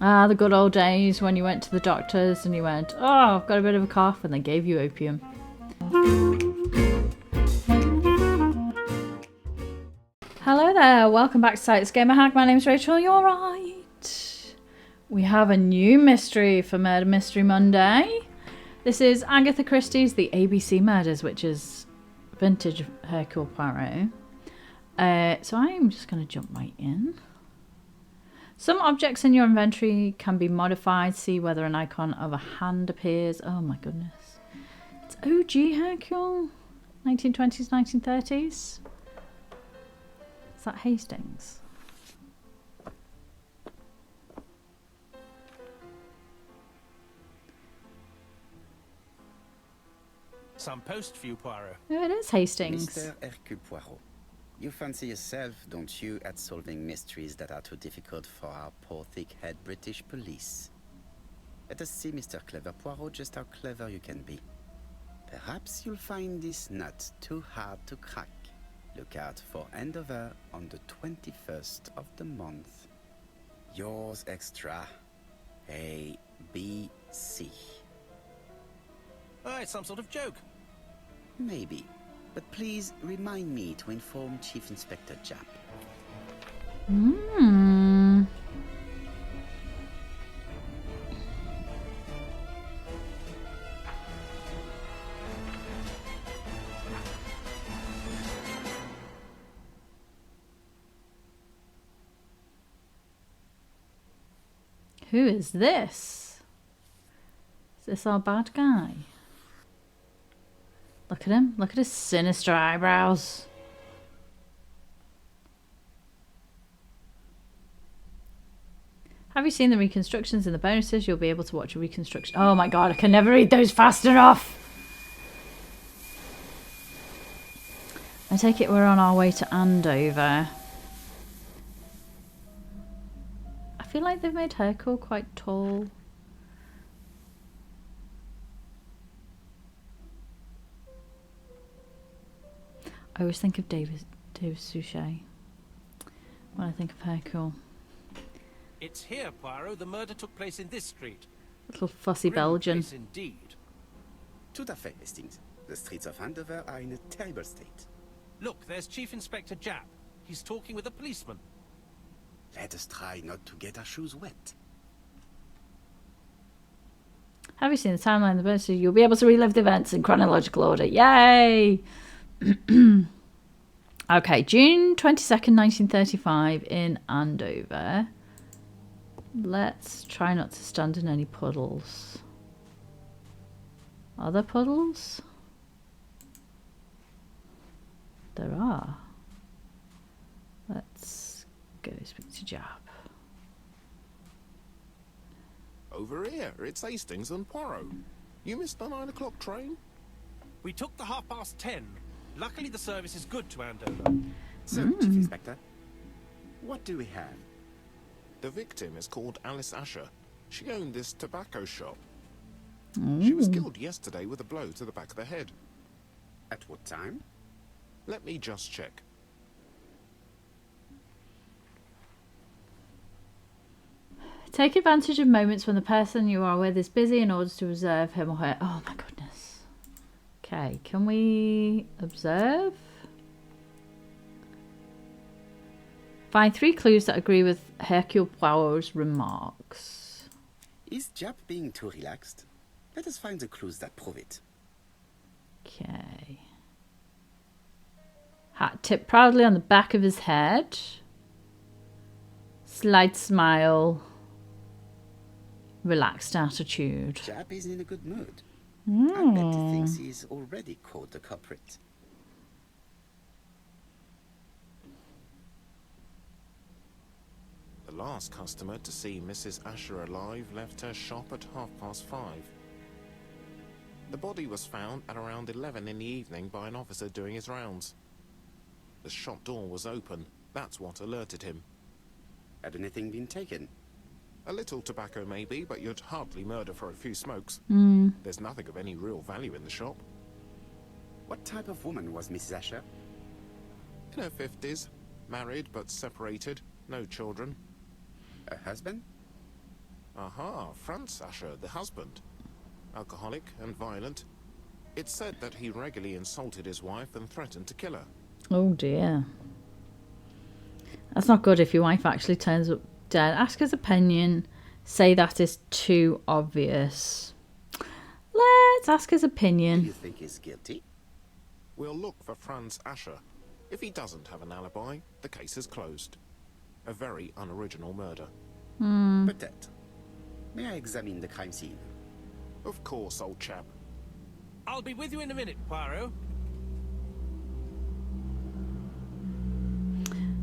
Ah, the good old days when you went to the doctors and you went, oh, I've got a bit of a cough, and they gave you opium. Hello there, welcome back to Sites Gamer Hack. My name's Rachel, you're right. We have a new mystery for Murder Mystery Monday. This is Agatha Christie's The ABC Murders, which is vintage Hercule Poirot. So I'm just going to jump right in. Some objects in your inventory can be modified. See whether an icon of a hand appears. Oh my goodness. It's OG Hercule. 1920s, 1930s. Is that Hastings? Some post for you, Poirot. Oh, it is Hastings. Mr. Hercule Poirot, you fancy yourself, don't you, at solving mysteries that are too difficult for our poor thick-head British police? Let us see, Mr. Clever Poirot, just how clever you can be. Perhaps you'll find this nut too hard to crack. Look out for handover on the 21st of the month. Yours extra. A, B, C. Oh, it's some sort of joke. Maybe. But please remind me to inform Chief Inspector Japp. Who is this? Is this our bad guy? Look at him. Look at his sinister eyebrows. Have you seen the reconstructions in the bonuses? You'll be able to watch a reconstruction. Oh my god, I can never read those fast enough. I take it we're on our way to Andover. I feel like they've made Hercule quite tall. I always think of David Suchet when I think of Hercule. It's here, Poirot. The murder took place in this street. Little fussy Grim Belgian. place indeed. Tout à fait, Hastings. The streets of Andover are in a terrible state. Look, there's Chief Inspector Japp. He's talking with a policeman. Let us try not to get our shoes wet. Have you seen the timeline of the bonuses? You'll be able to relive the events in chronological order. Yay! Okay, June 22nd, 1935 in Andover. Let's try not to stand in any puddles. Are there puddles? There are. Let's go speak to Japp. Over here, it's Hastings and Poirot. You missed the 9 o'clock train? We took the 10:30. Luckily, the service is good to Andover. So, Chief Inspector, what do we have? The victim is called Alice Asher. She owned this tobacco shop. She was killed yesterday with a blow to the back of the head. At what time? Let me just check. Take advantage of moments when the person you are with is busy in order to observe him or her. Oh my goodness. Okay, can we observe? Find 3 clues that agree with Hercule Poirot's remarks. Is Japp being too relaxed? Let us find the clues that prove it. Okay. Hat tipped proudly on the back of his head. Slight smile. Relaxed attitude. Japp is in a good mood. I bet he thinks he's already caught the culprit. The last customer to see Mrs. Asher alive left her shop at 5:30. The body was found at around 11 in the evening by an officer doing his rounds. The shop door was open. That's what alerted him. Had anything been taken? A little tobacco maybe, but you'd hardly murder for a few smokes. There's nothing of any real value in the shop. What type of woman was Mrs. Asher? In her 50s, married but separated, no children. Her husband? Aha, Franz Asher, the husband. Alcoholic and violent. It's said that he regularly insulted his wife and threatened to kill her. Oh dear. That's not good if your wife actually turns up dead. Ask his opinion. Say that is too obvious. Let's ask his Do opinion. you think he's guilty? We'll look for Franz Asher. If he doesn't have an alibi, the case is closed. A very unoriginal murder. Peut-être. May I examine the crime scene? Of course, old chap. I'll be with you in a minute, Poirot.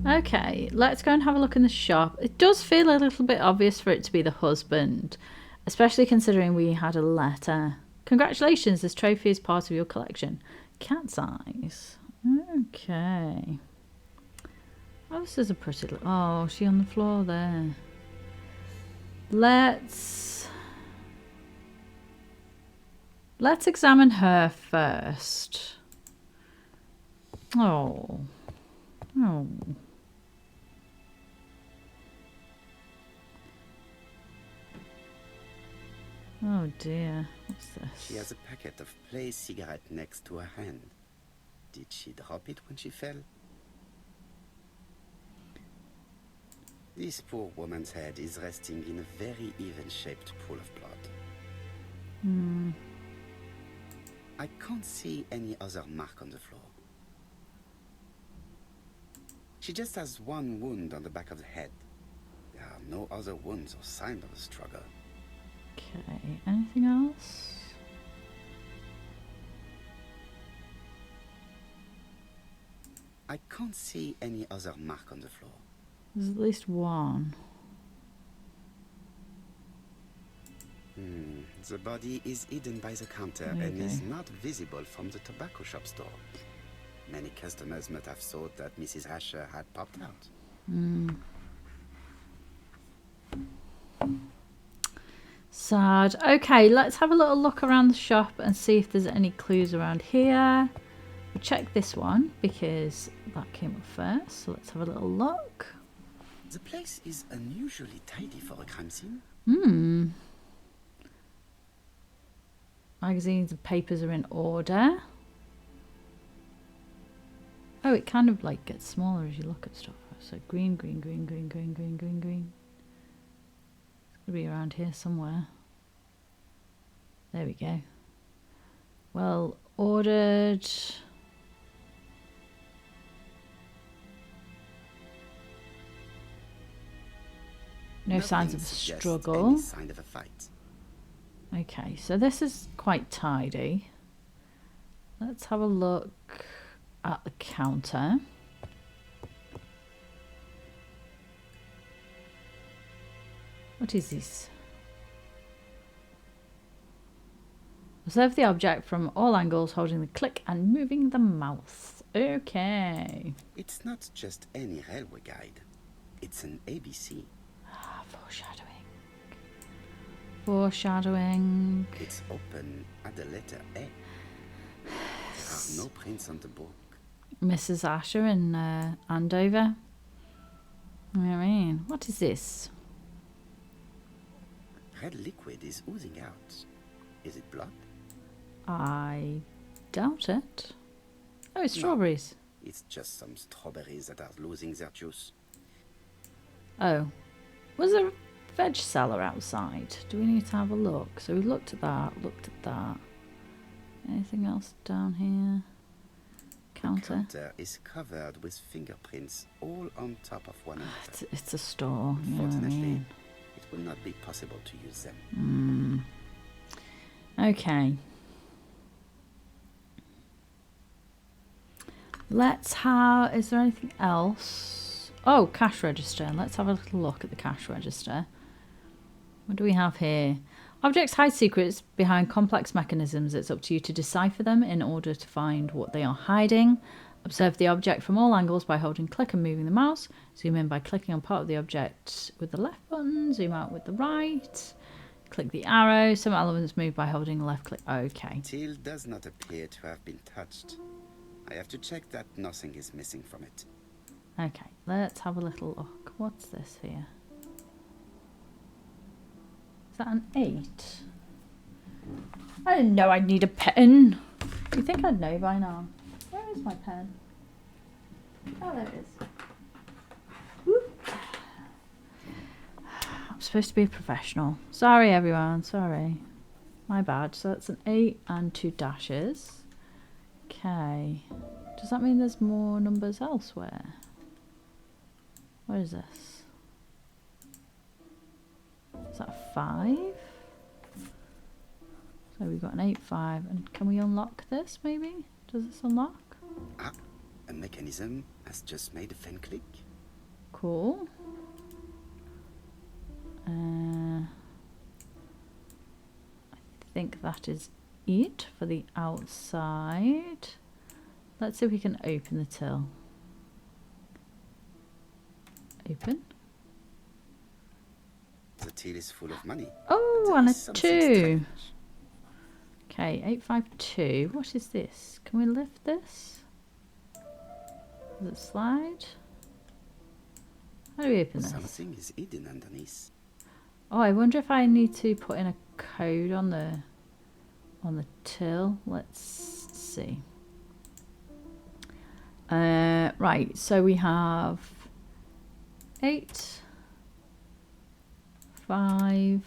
Okay, let's go and have a look in the shop. It does feel a little bit obvious for it to be the husband, especially considering we had a letter. Congratulations, this trophy is part of your collection. Cat's eyes. Okay. Oh, this is a pretty little... Oh, is she on the floor there? Let's examine her first. Oh. Oh. Oh dear. What's this? She has a packet of play cigarette next to her hand. Did she drop it when she fell? This poor woman's head is resting in a very even-shaped pool of blood. I can't see any other mark on the floor. She just has one wound on the back of the head. There are no other wounds or signs of a struggle. Okay, anything else? I can't see any other mark on the floor. There's at least one. The body is hidden by the counter Okay. and is not visible from the tobacco shop store. Many customers might have thought that Mrs. Asher had popped out. Sad. Okay, let's have a little look around the shop and see if there's any clues around here. We'll check this one because that came up first. So let's have a little look. The place is unusually tidy for a crime scene. Magazines and papers are in order. Oh, it kind of like gets smaller as you look at stuff. So green, green, green, green, green, green, green, green. It's gonna be around here somewhere. There we go. Well ordered. No signs Nothing of a suggests struggle. Any sign of a fight. Okay, so this is quite tidy. Let's have a look at the counter. What is this? Observe the object from all angles, holding the click and moving the mouse. Okay. It's not just any railway guide. It's an ABC. Foreshadowing. Foreshadowing. It's open at the letter A. There are no prints on the book. Mrs. Asher in Andover. I mean, what is this? Red liquid is oozing out. Is it blood? I doubt it. Oh, it's No. strawberries. It's just some strawberries that are losing their juice. Oh. Was there a veg cellar outside? Do we need to have a look? So we looked at that, looked at that. Anything else down here? Counter. Counter is covered with fingerprints all on top of one another. It's a store. You know what I Unfortunately, mean? it will not be possible to use them. Okay. Let's have... Is there anything else? Oh, cash register. Let's have a little look at the cash register. What do we have here? Objects hide secrets behind complex mechanisms. It's up to you to decipher them in order to find what they are hiding. Observe the object from all angles by holding click and moving the mouse. Zoom in by clicking on part of the object with the left button. Zoom out with the right. Click the arrow. Some elements move by holding the left click. Okay. Till does not appear to have been touched. I have to check that nothing is missing from it. Okay, let's have a little look. What's this here? that an 8? I didn't know I'd need a pen. You think I'd know by now? Where is my pen? Oh, there it is. Whoop. I'm supposed to be a professional. Sorry, everyone. Sorry. My bad. So that's an 8 and 2 dashes. Okay. Does that mean there's more numbers elsewhere? What is this? Is that a 5? So we've got an 8, 5. And can we unlock this maybe? Does this unlock? Ah, a mechanism has just made a fan click. Cool. I think that is it for the outside. Let's see if we can open the till. Open. The till is full of money. Oh, There and a is something 2. strange. Okay, 852. What is this? Can we lift this? Does it slide? How do we open this? Something is hidden underneath. Oh, I wonder if I need to put in a code on the till. Let's see. Right, so we have 8, 5,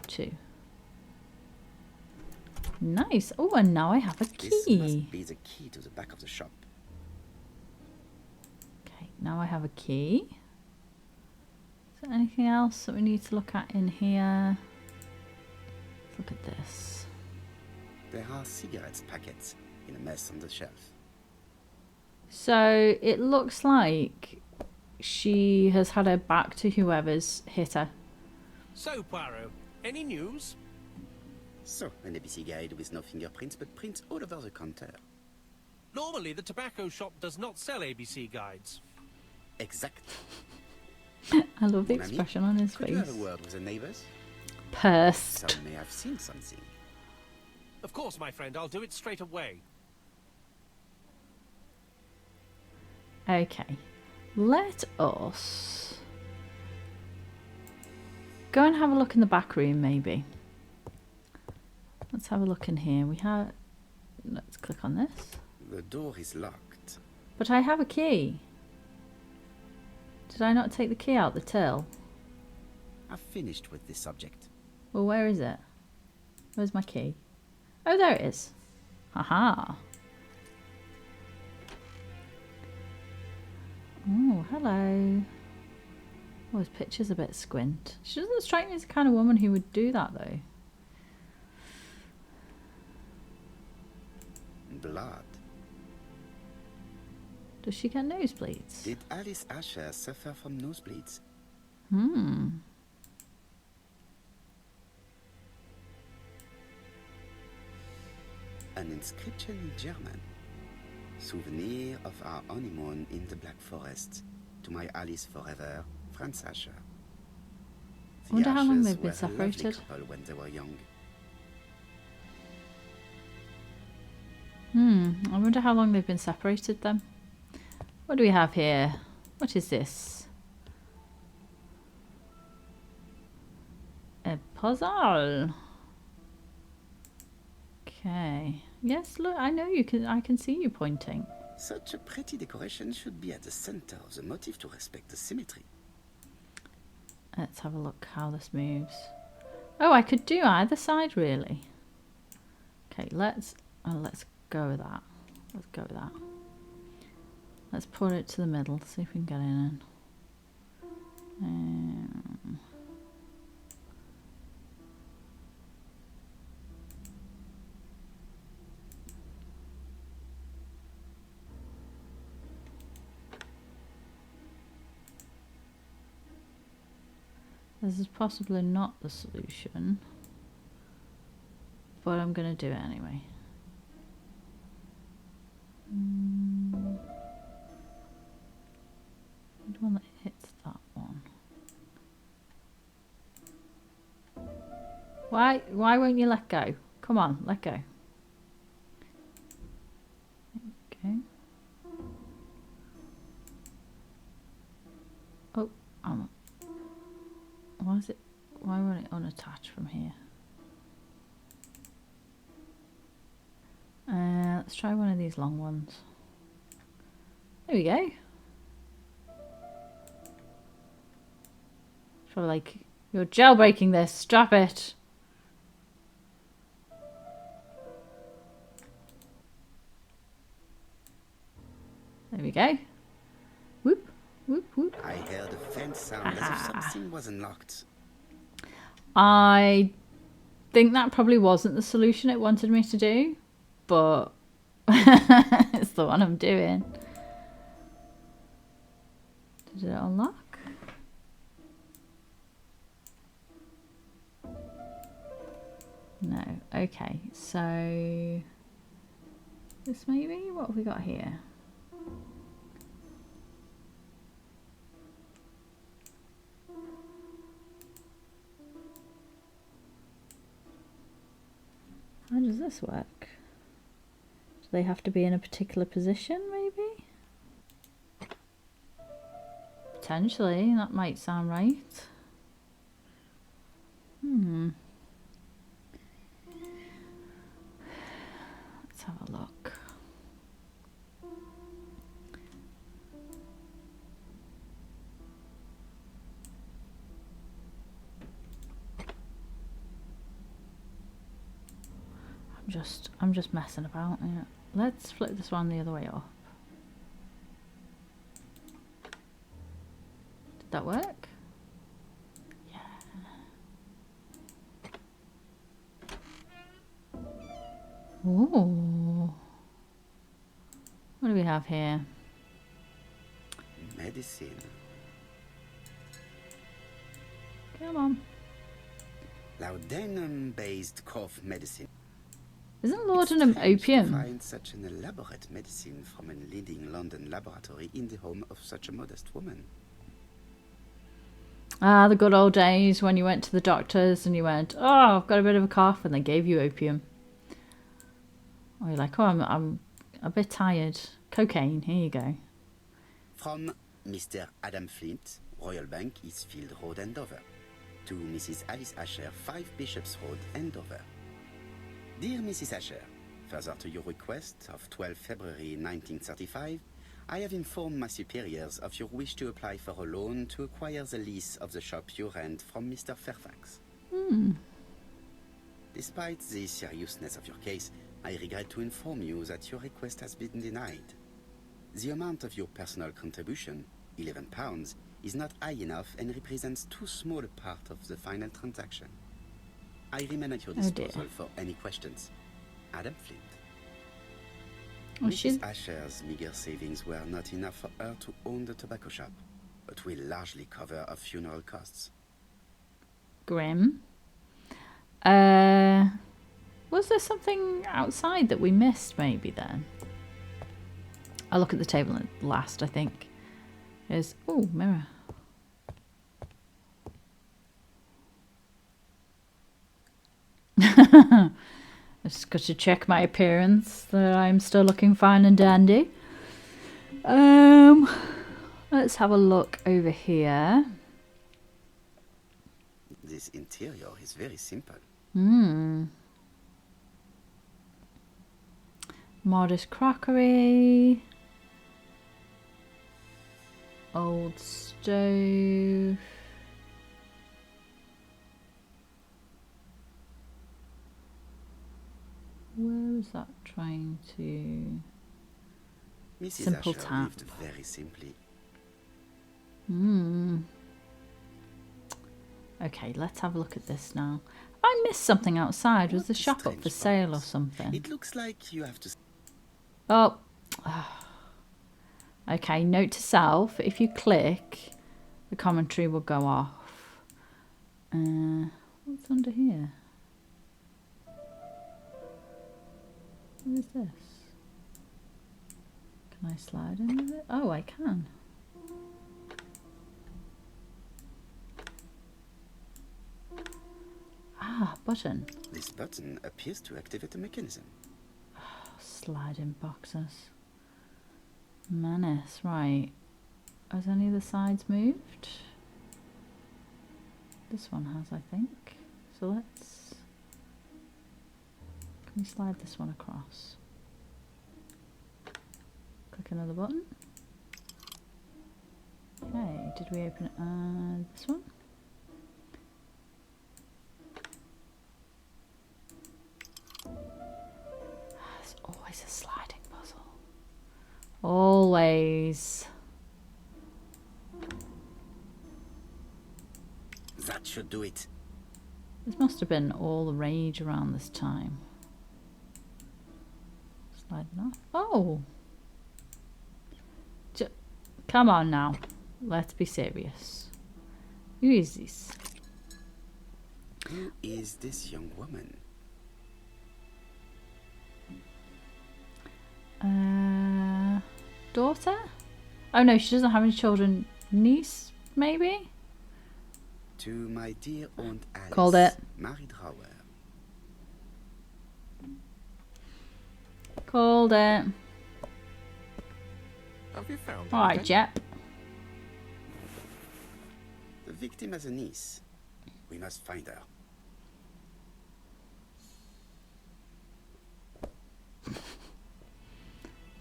2. Nice. Oh, and now I have a This key. must be the key to the back of the shop. Okay, now I have a key. Is there anything else that we need to look at in here? Let's look at this. There are cigarettes packets in a mess on the shelf. So it looks like she has had her back to whoever's hit her. So, Poirot, any news? So, an ABC guide with no fingerprints but prints all over the counter. Normally, the tobacco shop does not sell ABC guides. Exact. I love the Mon ami, expression on his could you have a face. word with the neighbors? Pursed. Some may have seen something. Of course, my friend, I'll do it straight away. Okay, let us go and have a look in the back room maybe. Let's have a look in here. Let's click on this. The door is locked. But I have a key. Did I not take the key out the till? I've finished with this subject. Well, where is it? Where's my key? Oh, there it is. Haha. Oh, hello. Oh, his picture's a bit squint. She doesn't strike me as the kind of woman who would do that, though. Blood. Does she get nosebleeds? Did Alice Asher suffer from nosebleeds? Hmm. An inscription in German. Souvenir of our honeymoon in the Black Forest. To my Alice forever, Franz Asher. The Wonder how long Ashers they've been were a lovely separated. couple when they were young. I wonder how long they've been separated then. What do we have here? What is this? A puzzle. Okay. Yes, look, I know you can. I can see you pointing. Such a pretty decoration should be at the center of the motif to respect the symmetry. Let's have a look how this moves. Oh, I could do either side really. Okay, let's go with that. Let's go with that. Let's put it to the middle, see if we can get in. This is possibly not the solution, but I'm going to do it anyway. The one that hits that one. Why won't you let go? Come on, let go. Okay. Oh, why is it Why won't it unattach from here? Let's try one of these long ones. There we go. So like, you're jailbreaking this. Strap it. There we go. Whoop, whoop, whoop. I heard a faint sound as if something was unlocked. I think that probably wasn't the solution it wanted me to do, but it's the one I'm doing. Did it unlock? No. Okay, so this maybe? What have we got here? How does this work? Do they have to be in a particular position, maybe? Potentially, that might sound right. Let's have a look. I'm just messing about. Yeah. Let's flip this one the other way up. Did that work? Yeah. Ooh. What do we have here? Medicine. Come on. Laudanum-based cough medicine. Isn't laudanum opium? To find such an elaborate medicine from a leading London laboratory in the home of such a modest woman. Ah, the good old days when you went to the doctors and you went, oh, I've got a bit of a cough, and they gave you opium. Or you're like, oh, I'm a bit tired. Cocaine, here you go. From Mr. Adam Flint, Royal Bank, Eastfield Road, Andover. To Mrs. Alice Asher, 5 Bishops Road, Andover. Dear Mrs. Asher, further to your request of 12 February 1935, I have informed my superiors of your wish to apply for a loan to acquire the lease of the shop you rent from Mr. Fairfax. Despite the seriousness of your case, I regret to inform you that your request has been denied. The amount of your personal contribution, £11, is not high enough and represents too small a part of the final transaction. I remain at your disposal for any questions. Adam Flint. Mrs. Asher's meager savings were not enough for her to own the tobacco shop, but will largely cover her funeral costs. Grim. Was there something outside that we missed maybe then? I'll look at the table at last, I think. There's... oh, mirror. I just got to check my appearance, that I'm still looking fine and dandy. Let's have a look over here. This interior is very simple. Modest crockery. Old stove. Where is that trying to... Mrs. Simple Asher tap. lived very simply. Okay, let's have a look at this now. I missed something outside. Was the shop up for sale or something? It looks like you have to... Oh. Okay, note to self. If you click, the commentary will go off. What's under here? What is this? Can I slide in with it? Oh, I can. Ah, button. This button appears to activate the mechanism. Slide in boxes. Menace, right. Has any of the sides moved? This one has, I think. So let's... Can we slide this one across? Click another button. Okay, did we open it? This one? There's always a sliding puzzle. Always. That should do it. This must have been all the rage around this time. Sliding off. Oh! Come on now. Let's be serious. Who is this? Who is this young woman? Daughter? Oh no, she doesn't have any children. Niece, maybe? To my dear Aunt Alice. Called it. Married Rower. Called it. Have you found Alright, anything? Jet. The victim has a niece. We must find her.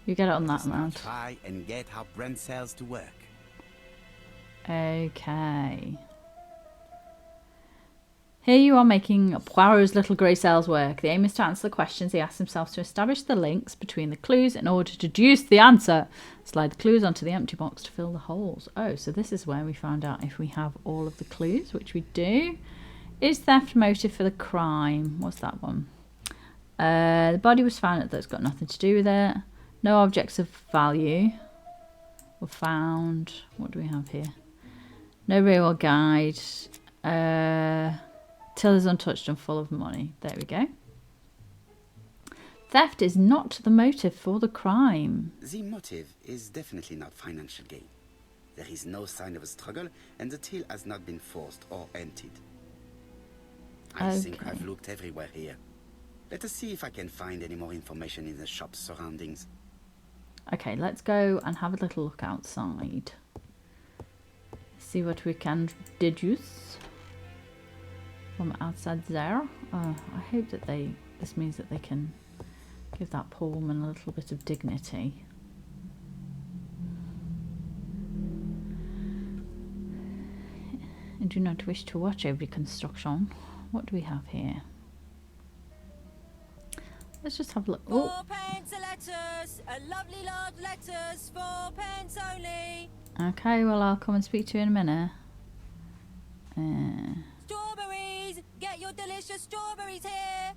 You get it on that Let's now amount. try and get our brain cells to work. Okay. Here you are making Poirot's little grey cells work. The aim is to answer the questions he asks himself to establish the links between the clues in order to deduce the answer. Slide the clues onto the empty box to fill the holes. Oh, so this is where we found out if we have all of the clues, which we do. Is theft motive for the crime? What's that one? The body was found. That's got nothing to do with it. No objects of value were found. What do we have here? No real guide. Till is untouched and full of money. There we go. Theft is not the motive for the crime. The motive is definitely not financial gain. There is no sign of a struggle, and the till has not been forced or emptied. I think I've looked everywhere here. Let us see if I can find any more information in the shop's surroundings. Okay, let's go and have a little look outside. See what we can deduce from outside there. I hope that this means that they can give that poor woman a little bit of dignity. I do not wish to watch every construction. What do we have here? Let's just have a look. Oh. 4 pence a letters, a lovely large letters, 4 pence only. Okay, well I'll come and speak to you in a minute. Strawberries, get your delicious strawberries here.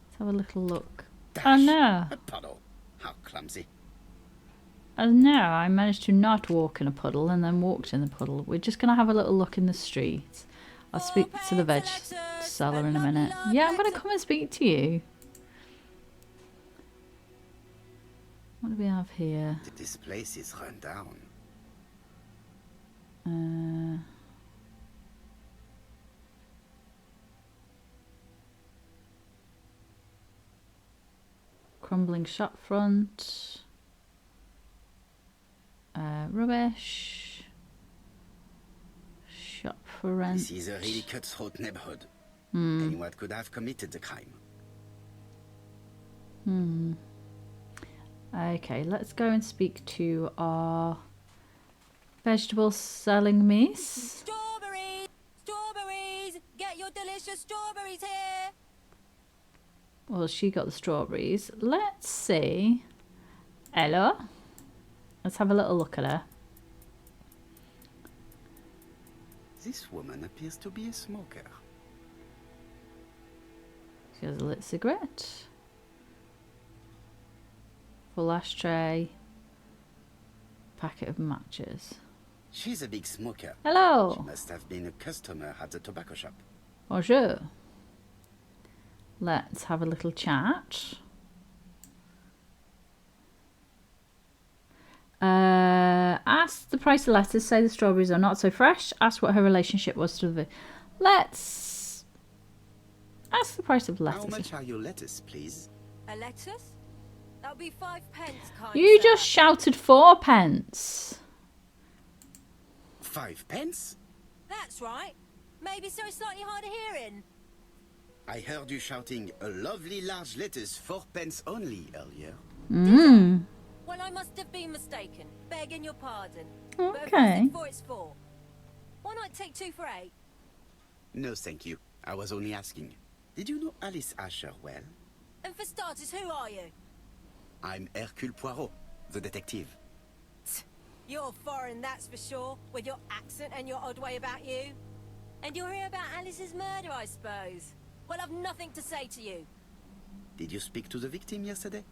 Let's have a little look. Dash! Oh no! A puddle. How clumsy. Oh no, I managed to not walk in a puddle and then walked in the puddle. We're just going to have a little look in the street. I'll speak to the veg seller in a minute. Yeah, I'm going to come and speak to you. What do we have here? This place is run down. Crumbling shop front. Rubbish. Shop for rent. This is a really cutthroat neighborhood. Anyone could have committed the crime. Okay, let's go and speak to our vegetable selling miss. Strawberries, strawberries, get your delicious strawberries here. Well, she got the strawberries. Let's see. Ella. Let's have a little look at her. This woman appears to be a smoker. She has a lit cigarette. Full ashtray. Packet of matches. She's a big smoker. She Hello. must have been a customer at the tobacco shop. Bonjour. Let's have a little chat. Ask the price of lettuce. Say the strawberries are not so fresh. Ask what her relationship was to the... Let's ask the price of How lettuce. much are your lettuce, please? A lettuce? That'll be 5 pence, kind You sir. just shouted 4 pence. 5 pence? That's right. Maybe so it's slightly hard of hearing. I heard you shouting a lovely large letters 4 pence only earlier. Mm. Well, I must have been mistaken. Begging your pardon. But if I Okay. said 4, it's 4. Why not take 2 for 8? No, thank you. I was only asking. Did you know Alice Asher well? And for starters, who are you? I'm Hercule Poirot, the detective. You're foreign, that's for sure, with your accent and your odd way about you. And you're here about Alice's murder, I suppose. Well, I've nothing to say to you. Did you speak to the victim yesterday?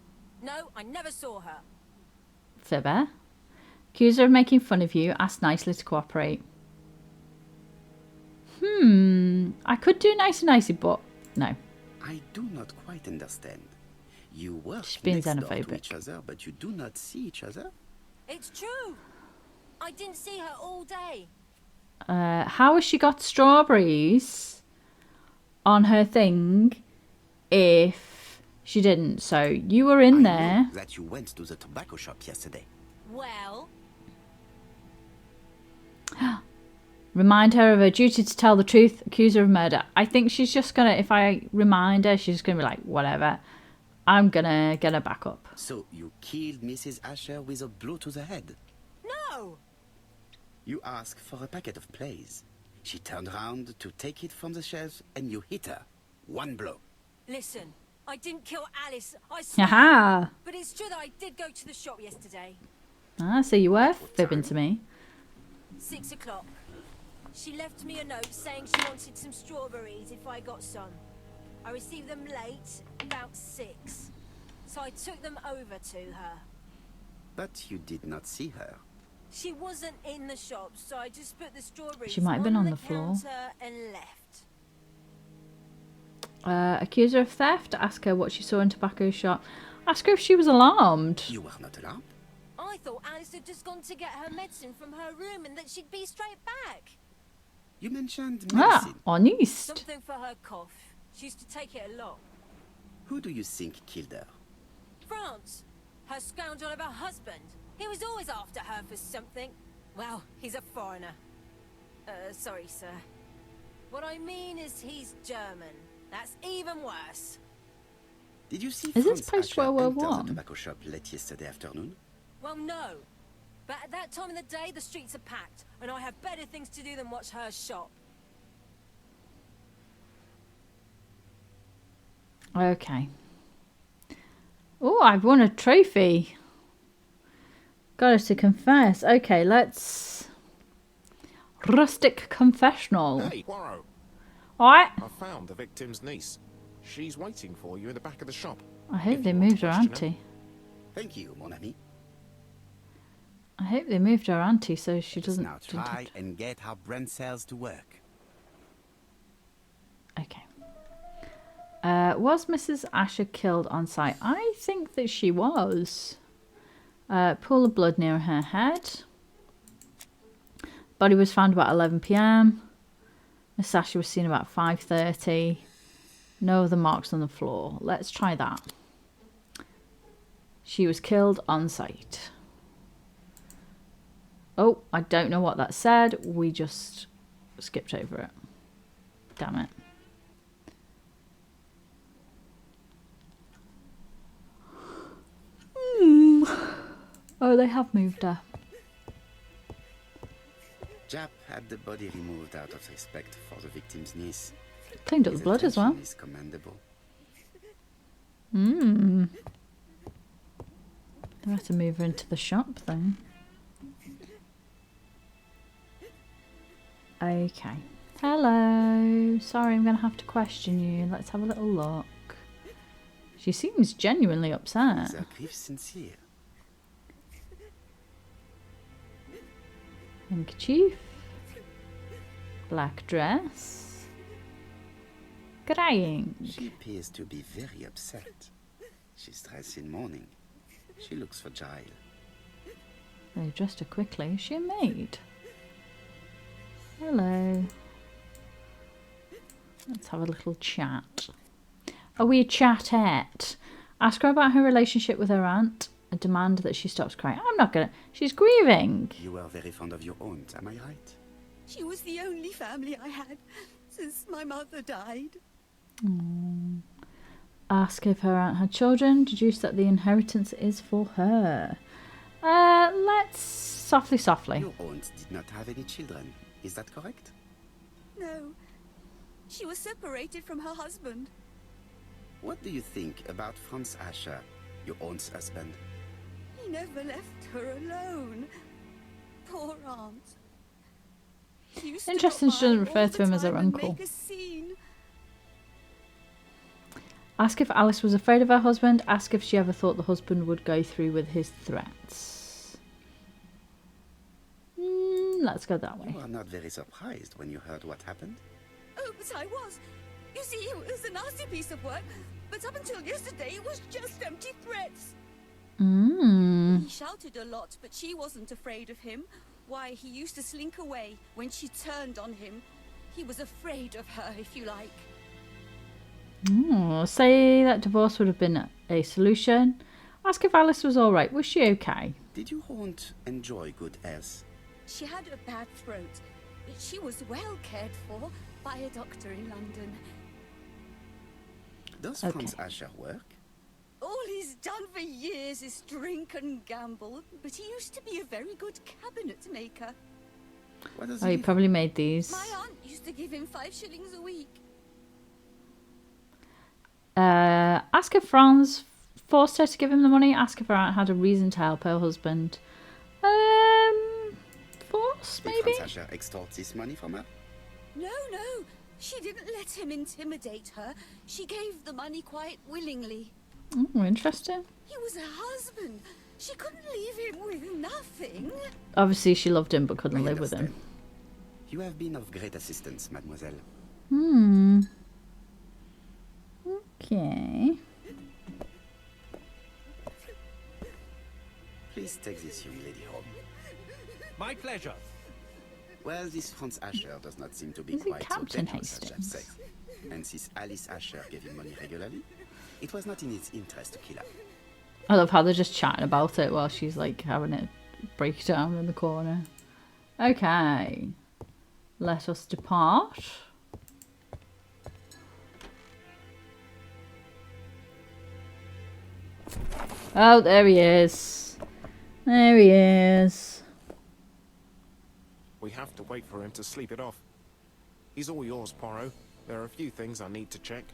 No, I never saw her. Fibber. Accuser of making fun of you. Asked nicely to cooperate. I could do nicey, but no. I do not quite understand. You work She's being next door to xenophobic. each other, but you do not see each other? It's true. I didn't see her all day. How has she got strawberries on her thing if she didn't? So you were in I there. know that you went to the tobacco shop yesterday. Well, Remind her of her duty to tell the truth. Accuse her of murder. I think she's just gonna, if I remind her, she's gonna be like, whatever. I'm gonna get her back up. So you killed Mrs. Asher with a blow to the head. no. You asked for a packet of plays. She turned around to take it from the shelf and you hit her. 1 blow. Listen, I didn't kill Alice, I swear. Aha! But it's true that I did go to the shop yesterday. Ah, so you were fibbing to me. 6 o'clock. She left me a note saying she wanted some strawberries if I got some. I received them late, about 6. So I took them over to her. But you did not see her. She wasn't in the shop, so I just put the strawberries She might have been on the floor. counter and left. Accuse her of theft. Ask her what she saw in tobacco shop. Ask her if she was alarmed. You were not alarmed? I thought Alice had just gone to get her medicine from her room and that she'd be straight back. You mentioned Ah, medicine. honest. Something for her cough. She used to take it a lot. Who do you think killed her? France, her scoundrel of a husband. He was always after her for something. Well, he's a foreigner. Sorry, sir. What I mean is he's German. That's even worse. Did you see Is this Franz post Asher World War enter One? the tobacco shop late yesterday afternoon? Well, no. But at that time of the day, the streets are packed, and I have better things to do than watch her shop. Okay. Oh, I've won a trophy. Got her to confess. Okay, let's... Rustic confessional. Hey, Poirot, Alright. I found the victim's niece. She's waiting for you in the back of the shop. I hope If they you want to moved her question her. auntie. Thank you, mon ami. I hope they moved her auntie so she Let's doesn't... now try and get our brain cells to work. Okay. Was Mrs. Asher killed on site? I think that she was. Pool of blood near her head. Body was found about 11 p.m. Miss Asher was seen about 5:30. No other marks on the floor. Let's try that. She was killed on site. Oh, I don't know what that said. We just skipped over it. Damn it. Oh, they have moved her. Jap had the body removed out of respect for the victim's niece. Cleaned up the His blood as well. attention is commendable. They have to move her into the shop then. Okay. Hello. Sorry, I'm going to have to question you. Let's have a little look. She seems genuinely upset. Is her grief sincere? Handkerchief. Black dress. Crying. She appears to be very upset. She's dressed in mourning. She looks fragile. They dressed her quickly. Is she a maid? Hello. Let's have a little chat. Are we a chatette? Ask her about her relationship with her aunt. a demand that she stops crying. I'm not gonna. She's grieving. You were very fond of your aunt, am I right? She was the only family I had since my mother died. Ask if her aunt had children. Deduce that the inheritance is for her. Let's softly. Your aunt did not have any children, is that correct? No, she was separated from her husband. What do you think about Franz Asher, your aunt's husband? He never left her alone. Poor aunt. She used to Interesting drop she doesn't by refer all to the him as her time and uncle. make a scene. Ask if Alice was afraid of her husband. Ask if she ever thought the husband would go through with his threats. Let's go that way. You were not very surprised when you heard what happened? Oh, but I was. You see, it was a nasty piece of work, but up until yesterday it was just empty threats. He shouted a lot, but she wasn't afraid of him. Why, he used to slink away when she turned on him. He was afraid of her, if you like. Say that divorce would have been a solution. Ask if Alice was alright. Was she okay? Did your aunt enjoy good health? She had a bad throat, but she was well cared for by a doctor in London. Does Okay. Franz Asher work? All he's done for years is drink and gamble, but he used to be a very good cabinet maker. What does Oh, he do? probably made these. My aunt used to give him 5 shillings a week. Ask if Franz forced her to give him the money. Ask if her aunt had a reason to help her husband. Force, Did maybe? Franz Asher extort this money from her? No, no, she didn't let him intimidate her. She gave the money quite willingly. Oh, interesting. He was her husband. She couldn't leave him with nothing. Obviously, she loved him but couldn't I live with him. understand. You have been of great assistance, mademoiselle. Okay. Please take this young lady home. My pleasure. Well, this Franz Asher does not seem to be Is it quite Captain so dangerous as Hastings? sex. And since Alice Asher gave him money regularly, it was not in its interest to kill her. I love how they're just chatting about it while she's like having a breakdown in the corner. Okay. Let us depart. Oh, there he is. There he is. We have to wait for him to sleep it off. He's all yours, Poirot. There are a few things I need to check.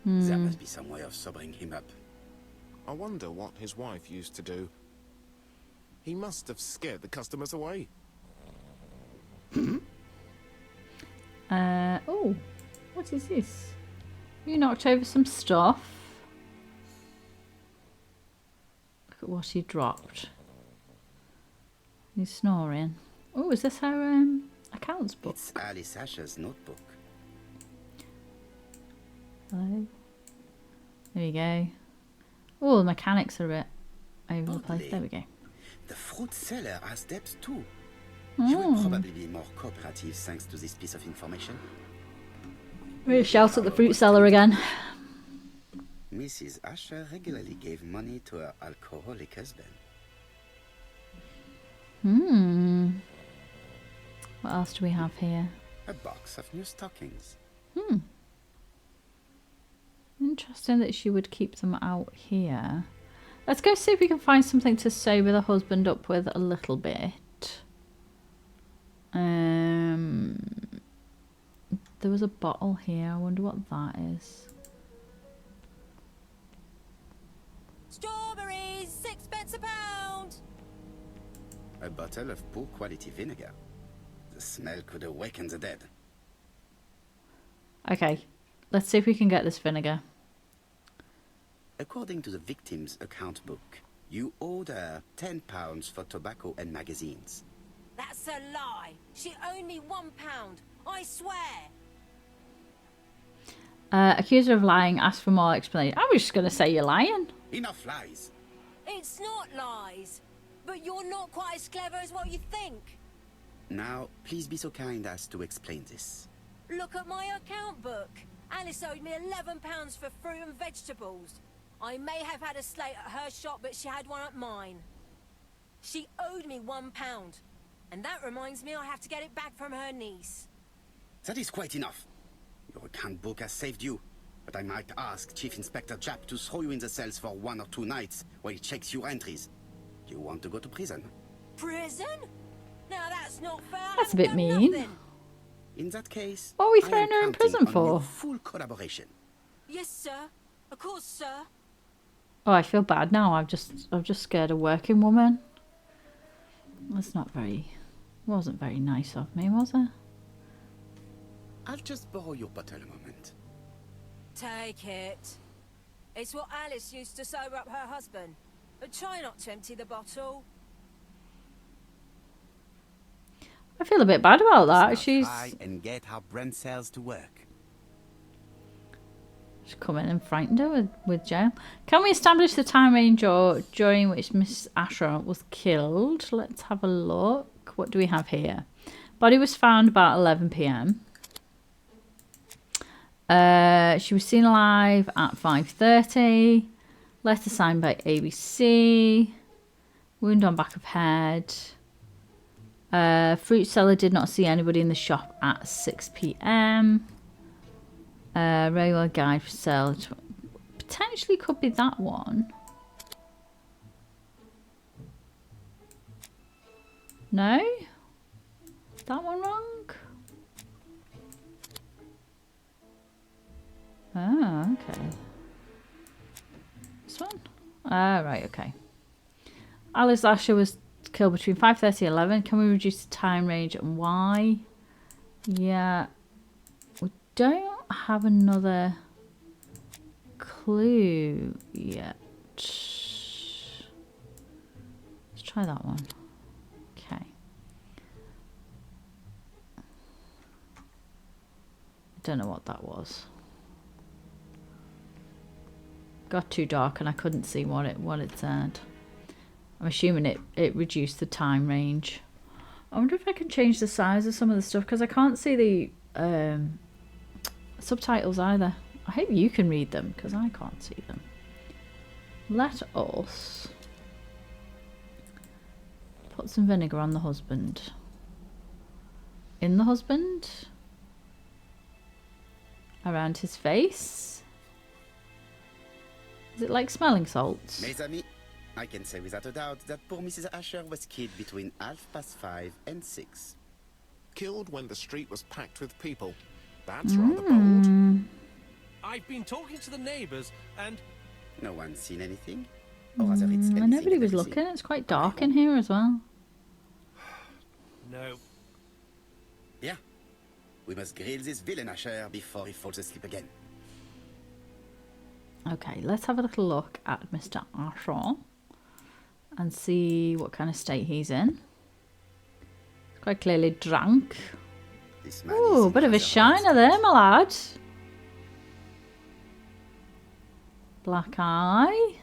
There must be some way of sobering him up. I wonder what his wife used to do. He must have scared the customers away. Oh, what is this? You knocked over some stuff. Look at what he dropped. He's snoring. Oh, is this her accounts book? It's Alice Asher's notebook. Hello. There we go. Oh, the mechanics are a bit over the place. Oddly. There we go. The fruit seller has debts too. She will Oh. probably be more cooperative thanks to this piece of information. We're gonna shout at the fruit seller again. Mrs. Asher regularly gave money to her alcoholic husband. What else do we have here? A box of new stockings. Interesting that she would keep them out here. Let's go see if we can find something to sober the husband up with a little bit. There was a bottle here. I wonder what that is. Strawberries, 6 pence a pound. A bottle of poor quality vinegar. The smell could awaken the dead. Okay, let's see if we can get this vinegar. According to the victim's account book, you owed her £10 for tobacco and magazines. That's a lie. She owed me £1. I swear. Accused her of lying, asked for more explanation. I was just going to say you're lying. Enough lies! It's not lies. But you're not quite as clever as what you think. Now, please be so kind as to explain this. Look at my account book. Alice owed me £11 for fruit and vegetables. I may have had a slate at her shop, but she had one at mine. She owed me £1. And that reminds me I have to get it back from her niece. That is quite enough. Your account book has saved you, but I might ask Chief Inspector Japp to throw you in the cells for 1 or 2 nights while he checks your entries. Do you want to go to prison? Prison? Now that's not fair. That's a bit mean. Nothing. In that case, What are we I am throwing her in counting prison on for? your full collaboration. Yes, sir. Of course, sir. Oh, I feel bad now. I've just scared a working woman. That's not very... Wasn't very nice of me, was it? I'll just borrow your bottle a moment. Take it. It's what Alice used to sober up her husband. But try not to empty the bottle. I feel a bit bad about that. Let's now She's try and get our brain cells to work. come in and frightened her with jail. Can we establish the time range or during which Miss Asher was killed? Let's have a look. What do we have here? Body was found about 11 p.m. She was seen alive at 5:30. Letter signed by ABC. Wound on back of head. Fruit seller did not see anybody in the shop at 6 p.m. Railway guide for sale. Potentially could be that one. No? Is that one wrong? Ah, okay. This one? Ah, right, okay. Alice Asher was killed between 5:30 and 11. Can we reduce the time range and why? Yeah. We don't have another clue yet. Let's try that one. Okay. I don't know what that was. Got too dark and I couldn't see what it said. I'm assuming it reduced the time range. I wonder if I can change the size of some of the stuff because I can't see the subtitles either. I hope you can read them because I can't see them. Let us put some vinegar on the husband. In the husband? Around his face? Is it like smelling salts? Mes amis, I can say without a doubt that poor Mrs. Asher was killed between 5:30 and 6. Killed when the street was packed with people. That's rather bold. I've been talking to the neighbours, and No one's seen anything? Or rather, it's anything And nobody and was everything. looking. It's quite dark in here as well. no. Yeah. We must grill this villain Asher before he falls asleep again. Okay, let's have a little look at Mr. Asher and see what kind of state he's in. He's quite clearly drunk. This man Ooh, is a bit of a rather shiner there, my lad. Black eye.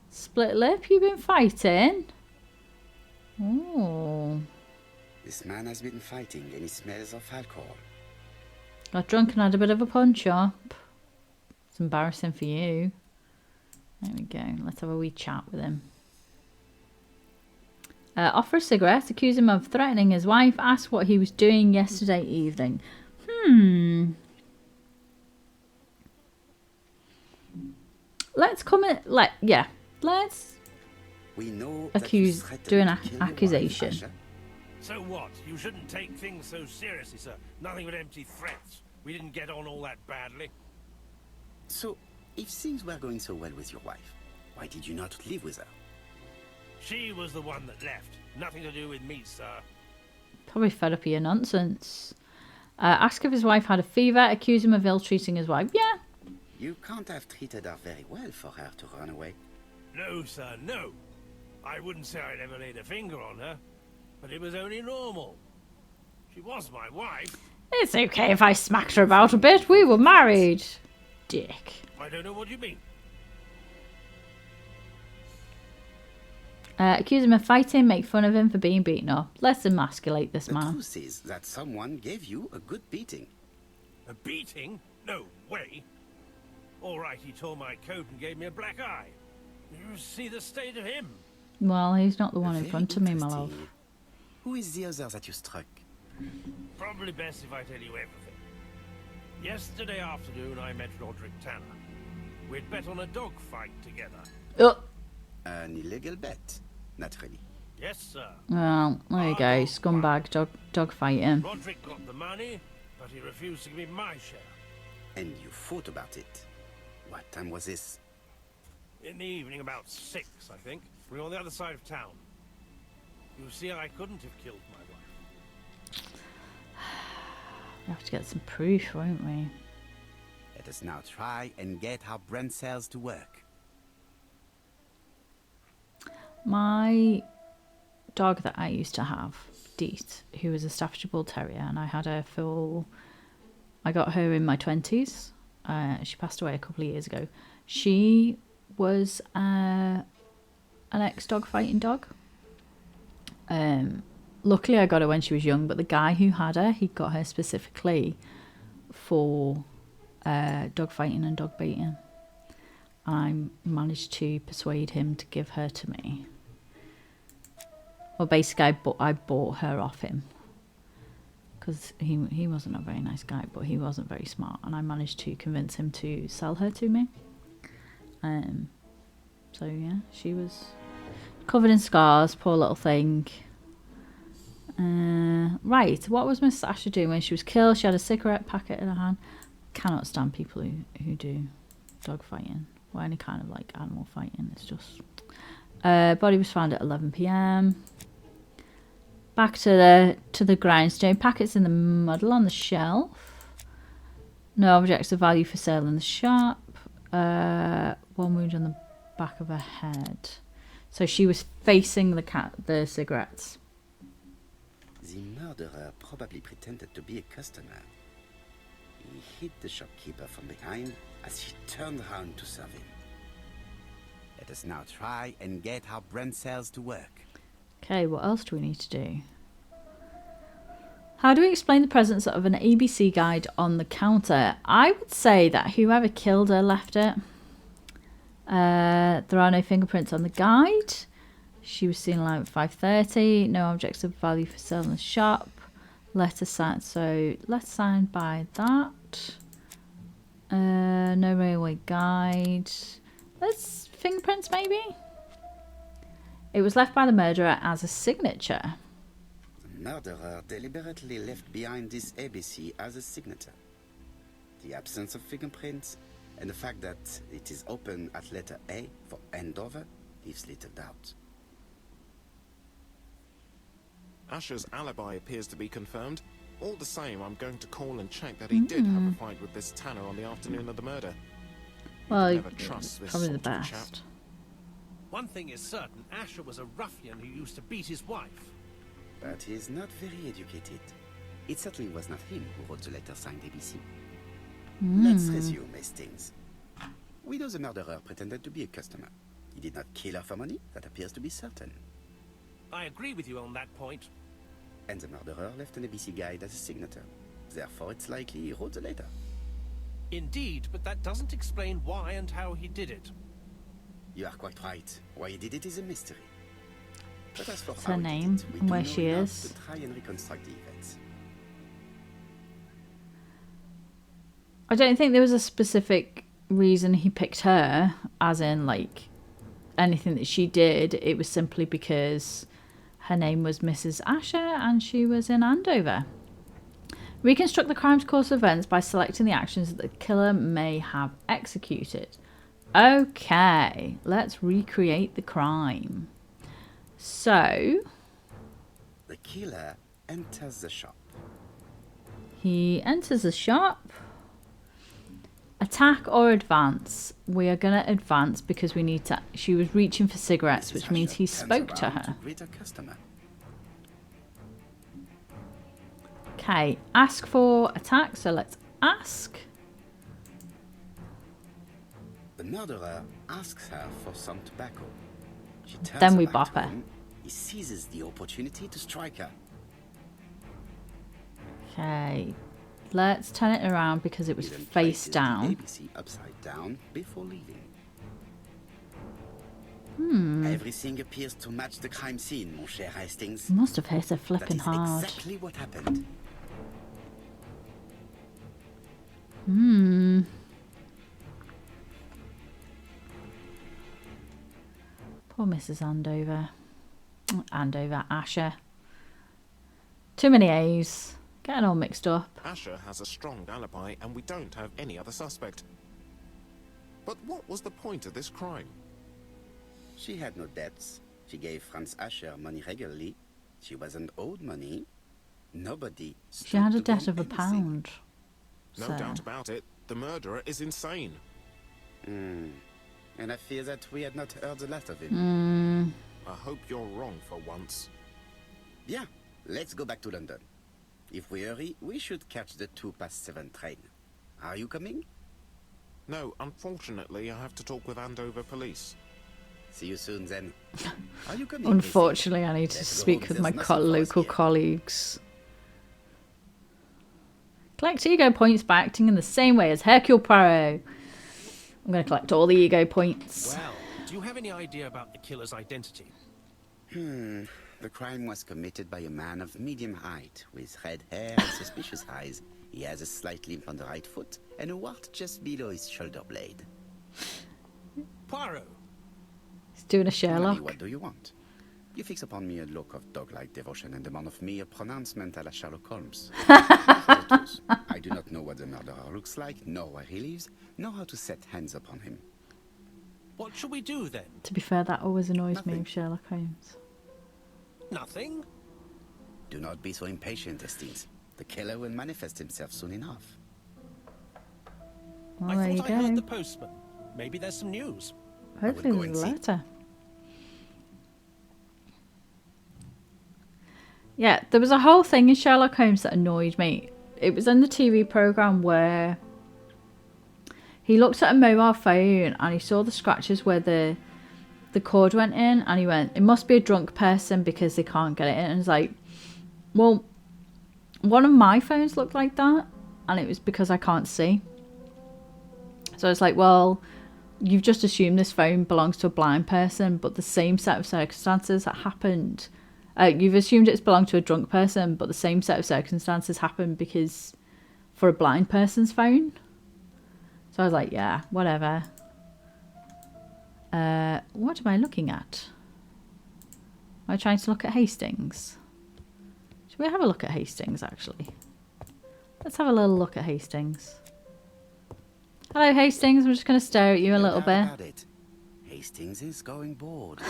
Split lip, you've been fighting? Ooh. This man has been fighting and he smells of alcohol. Got drunk and had a bit of a punch up. It's embarrassing for you. There we go. Let's have a wee chat with him. Offer a cigarette, accuse him of threatening his wife, ask what he was doing yesterday evening. Let's come in. Let's We know accuse, that you do an threatened to kill your accusation. wife, Asher. So what? You shouldn't take things so seriously, sir. Nothing but empty threats. We didn't get on all that badly. So, if things were going so well with your wife, why did you not live with her? She was the one that left. Nothing to do with me, sir. Probably fed up of your nonsense. Ask if his wife had a fever, accuse him of ill-treating his wife. Yeah. You can't have treated her very well for her to run away. No, sir, no. I wouldn't say I'd ever laid a finger on her, but it was only normal. She was my wife. It's okay if I smacked her about a bit. We were married. Dick. I don't know what you mean. Accuse him of fighting, make fun of him for being beaten up. Let's emasculate this The man. truth is that someone gave you a good beating. A beating? No way. All right, he tore my coat and gave me a black eye. You see the state of him? Well, he's not the one in Very front of me, my love. interesting. Who is the other that you struck? Probably best if I tell you everything. Yesterday afternoon, I met Roderick Tanner. We'd bet on a dog fight together. Oh, An illegal bet, naturally. Yes, sir. well, there you go. Scumbag dog fighting. Roderick got the money, but he refused to give me my share. And you fought about it. What time was this? In the evening, about 6, I think. We were on the other side of town. You see, I couldn't have killed my wife. We have to get some proof, won't we? Let us now try and get our brain cells to work. My dog that I used to have, Deet, who was a Staffordshire Bull Terrier, and I had her I got her in my 20s. She passed away a couple of years ago. She was an ex-dog fighting dog. Luckily I got her when she was young, but the guy who had her, he got her specifically for dog fighting and dog baiting. I managed to persuade him to give her to me. Well, basically I bought her off him. Because he wasn't a very nice guy, but he wasn't very smart. And I managed to convince him to sell her to me. So yeah, she was covered in scars, poor little thing. Right, what was Miss Asher doing when she was killed? She had a cigarette packet in her hand. Cannot stand people who do dog fighting or any kind of like animal fighting. It's just body was found at 11 p.m. Back to the grindstone. Packets in the muddle on the shelf. No objects of value for sale in the shop. One wound on the back of her head. So she was facing the cigarettes. The murderer probably pretended to be a customer. He hit the shopkeeper from behind as she turned around to serve him. Let us now try and get our brain cells to work. Okay, what else do we need to do? How do we explain the presence of an ABC guide on the counter? I would say that whoever killed her left it. There are no fingerprints on the guide. She was seen alive at 5:30. No objects of value for sale in the shop. Letter signed. So let's sign by that. No railway guide. Let's fingerprints maybe. It was left by the murderer as a signature. The murderer deliberately left behind this ABC as a signature. The absence of fingerprints and the fact that it is open at letter A for Andover leaves little doubt. Asher's alibi appears to be confirmed. All the same, I'm going to call and check that he did have a fight with this Tanner on the afternoon of the murder. Well, never trust this probably the sort of chap. best. One thing is certain, Asher was a ruffian who used to beat his wife. But he is not very educated. It certainly was not him who wrote the letter signed ABC. Let's resume Hastings. We know the murderer pretended to be a customer. He did not kill her for money, that appears to be certain. I agree with you on that point. And the murderer left an ABC guide as a signature. Therefore, it's likely he wrote the letter. Indeed, but that doesn't explain why and how he did it. You are quite right. Why he did it is a mystery. But as for What's how her he did name it, we and do where know she enough is? to try and reconstruct the events. I don't think there was a specific reason he picked her, as in like anything that she did. It was simply because her name was Mrs. Asher and she was in Andover. Reconstruct the crime's course of events by selecting the actions that the killer may have executed. Okay, let's recreate the crime. So, The killer enters the shop. he enters the shop. Attack or advance? We are going to advance because we need to... She was reaching for cigarettes, which Mrs. means Asher he turns spoke to around her. greet her customer. Okay, ask for attack, so let's ask. The murderer asks her for some tobacco. She turns Then her we back bop to her. him. He seizes the opportunity to strike her. Okay, Let's turn it around because it was Even face places down. the ABC upside down before leaving. Everything appears to match the crime scene, mon cher Hastings. Must have hit her That flipping is hard. exactly what happened. Poor Mrs. Asher. Too many A's. Getting all mixed up. Asher has a strong alibi, and we don't have any other suspect. But what was the point of this crime? She had no debts. She gave Franz Asher money regularly. She wasn't owed money. Nobody. She had a stood to debt gain of anything. £1. No So- doubt about it. The murderer is insane. And I fear that we had not heard the last of him. I hope you're wrong for once. Yeah, let's go back to London. If we hurry, we should catch the 7:02 train. Are you coming? No, unfortunately, I have to talk with Andover police. See you soon then. Are you coming? Unfortunately, I need to Let's go, speak with there's my nothing for us local here. colleagues. Collect ego points by acting in the same way as Hercule Poirot. I'm going to collect all the ego points. Well, do you have any idea about the killer's identity? The crime was committed by a man of medium height, with red hair and suspicious eyes. He has a slight limp on the right foot and a wart just below his shoulder blade. Poirot! He's doing a Tell me, Sherlock. what do you want? You fix upon me a look of dog-like devotion and demand of me a pronouncement à la Sherlock Holmes. I do not know what the murderer looks like, nor where he lives, nor how to set hands upon him. What shall we do then? To be fair, that always annoys me Nothing. with Sherlock Holmes. Nothing? Do not be so impatient, Hastings. The killer will manifest himself soon enough. Well, I there you thought I heard the go. postman. Maybe there's some news. Hopefully go there's a and see. letter. Yeah, there was a whole thing in Sherlock Holmes that annoyed me. It was in the TV programme where he looked at a mobile phone and he saw the scratches where the cord went in, and he went, it must be a drunk person because they can't get it in. And it's like, well, one of my phones looked like that, and it was because I can't see. So it's like, well, you've just assumed this phone belongs to a blind person, but the same set of circumstances that happened. You've assumed it's belonged to a drunk person, but the same set of circumstances happened because for a blind person's phone. So I was like, yeah, whatever. What am I looking at? Am I trying to look at Hastings? Should we have a look at Hastings, actually? Let's have a little look at Hastings. Hello, Hastings. I'm just going to stare at you a No little doubt bit. about it. Hastings is going bored.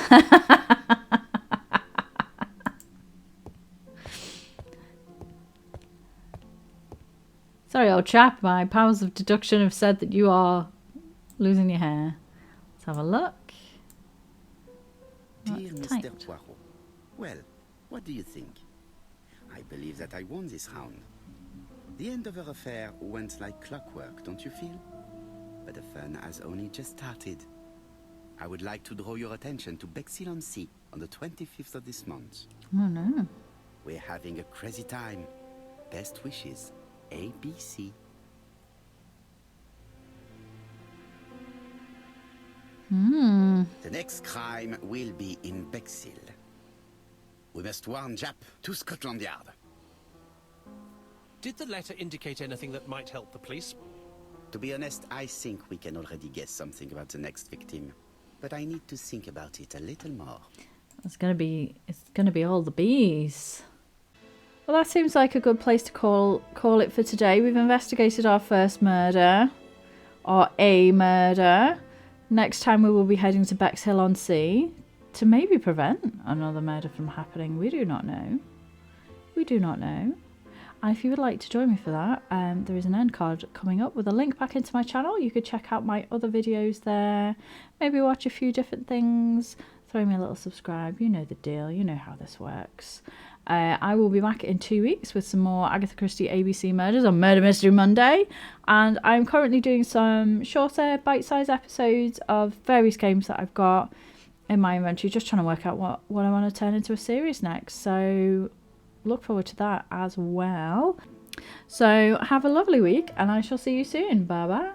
Sorry, old chap. My powers of deduction have said that you are losing your hair. Let's have a look. Dear That's Mr. tight. Poirot, well, what do you think? I believe that I won this round. The end of her affair went like clockwork, don't you feel? But the fun has only just started. I would like to draw your attention to Bexhill-on-Sea on the 25th of this month. Oh no. We're having a crazy time. Best wishes, ABC. The next crime will be in Bexhill. We must warn Jap to Scotland Yard. Did the letter indicate anything that might help the police? To be honest, I think we can already guess something about the next victim. But I need to think about it a little more. It's gonna be all the bees. Well, that seems like a good place to call it for today. We've investigated our first murder, or a murder. Next time we will be heading to Bexhill-on-Sea to maybe prevent another murder from happening. We do not know. We do not know. And if you would like to join me for that, there is an end card coming up with a link back into my channel. You could check out my other videos there. Maybe watch a few different things. Throw me a little subscribe. You know the deal. You know how this works. I will be back in 2 weeks with some more Agatha Christie ABC murders on Murder Mystery Monday. And I'm currently doing some shorter bite-sized episodes of various games that I've got in my inventory. Just trying to work out what I want to turn into a series next. So look forward to that as well. So have a lovely week, and I shall see you soon. Bye bye.